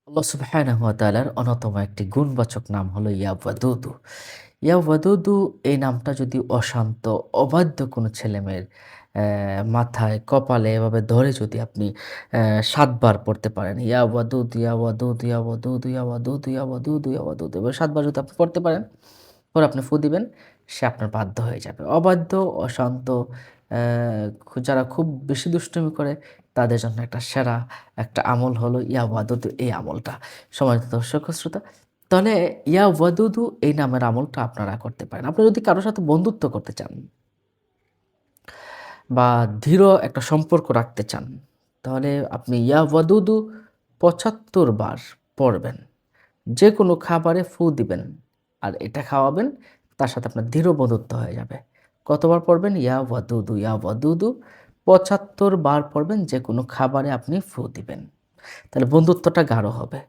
আল্লাহ সুবহানাহু ওয়া তাআলার অন্যতম একটি গুণবাচক নাম হলো ইয়া ওয়াদুদু। ইয়া ওয়াদুদু এই নামটা যদি অশান্ত, অবাধ্য কোনো ছেলেমেয়ের মাথায়, কপালে এভাবে ধরে যদি আপনি ৭ বার পড়তে পারেন, ইয়া ওয়াদুদ, ইয়া ওয়াদুদ, ইয়া ওয়াদুদ, ইয়া ওয়াদুদ, ইয়া ওয়াদুদ, ইয়া ওয়াদুদ এভাবে ৭ বার যদি আপনি পড়তে পারেন, পরে আপনি ফু দিবেন, সে আপনার বাধ্য হয়ে যাবে। অবাধ্য, অশান্ত যারা খুব বেশি দুষ্টুমি করে তাদের জন্য একটা সেরা একটা আমল হলো ইয়া ওয়াদুদু এই আমলটা। সম্মানিত দর্শক ও শ্রোতা, তাহলে ইয়া ওয়াদুদু এই নামের আমলটা আপনারা করতে পারেন। আপনি যদি কারো সাথে বন্ধুত্ব করতে চান বা দৃঢ় একটা সম্পর্ক রাখতে চান, তাহলে আপনি ইয়া ওয়াদুদু ৭৫ বার পড়বেন। যেকোনো খাবারে ফু দিবেন আর এটা খাওয়াবেন, তার সাথে আপনার দৃঢ় বন্ধুত্ব হয়ে যাবে। কতবার পড়বেন? ইয়া ওয়াদুদু, ইয়া ওয়াদুদু ৭৫ বার পড়বেন, যেকোনো খাবারে আপনি ফু দিবেন। তাহলে বন্ধুত্বটা গাঢ় হবে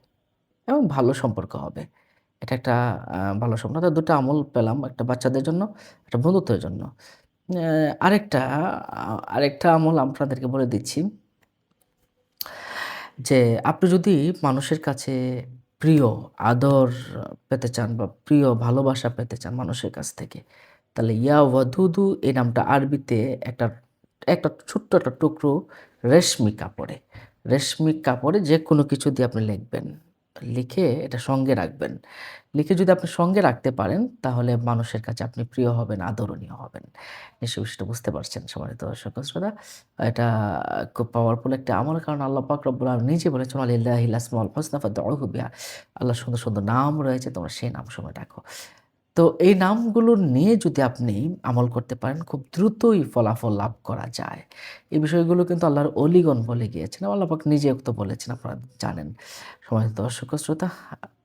এবং ভালো সম্পর্ক হবে। এটা একটা ভালো সম্পর্ক। তো ২ টা আমল পেলাম, একটা বাচ্চাদের জন্য, একটা বন্ধুত্বের জন্য। অ্যা আরেকটা আরেকটা আমল আপনাদেরকে বলে দিচ্ছি যে আপনি যদি মানুষের কাছে প্রিয় আদর পেতে চান বা প্রিয় ভালোবাসা পেতে চান মানুষের কাছ থেকে, তাহলে ইয়া ওয়াদুদু এই নামটা আরবিতে একটা একটা ছোট্ট একটা টুকরো রেশমি কাপড়ে যেকোনো কিছু দিয়ে আপনি লিখবেন। লিখে এটা সঙ্গে রাখবেন। লিখে যদি আপনি সঙ্গে রাখতে পারেন, তাহলে মানুষের কাছে আপনি প্রিয় হবেন, আদরণীয় হবেন। নিশ্চয়ই বিষয়টা বুঝতে পারছেন সম্মানিত দর্শক ও শ্রোতা। এটা খুব পাওয়ারফুল একটা আমল, কারণ আল্লাহ পাক রব্বুল আলামিন নিজে বলেছেন, "ওয়ালিল্লাহিল আসমাউল হুসনা ফাদউহু বিহা।" আল্লাহর সুন্দর, সুন্দর নাম রয়েছে, তোমরা সেই নামসমূহে ডাকো। তো এই নামগুলো নিয়ে যদি আপনি আমল করতে পারেন, খুব দ্রুতই ফলাফল লাভ করা যায়। এই বিষয়গুলো কিন্তু আল্লাহর অলিগণ বলে গিয়েছেন। আল্লাহ পাক নিজেও তো বলেছেন, আপনারা জানেন। সম্মানিত দর্শক ও শ্রোতা,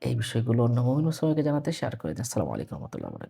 এই বিষয়গুলো অন্য মুমিন মুসলমানকে জানাতে শেয়ার করে দিন। আসসালামু আলাইকুম ওয়া রাহমাতুল্লাহি ওয়া বারাকাতুহু।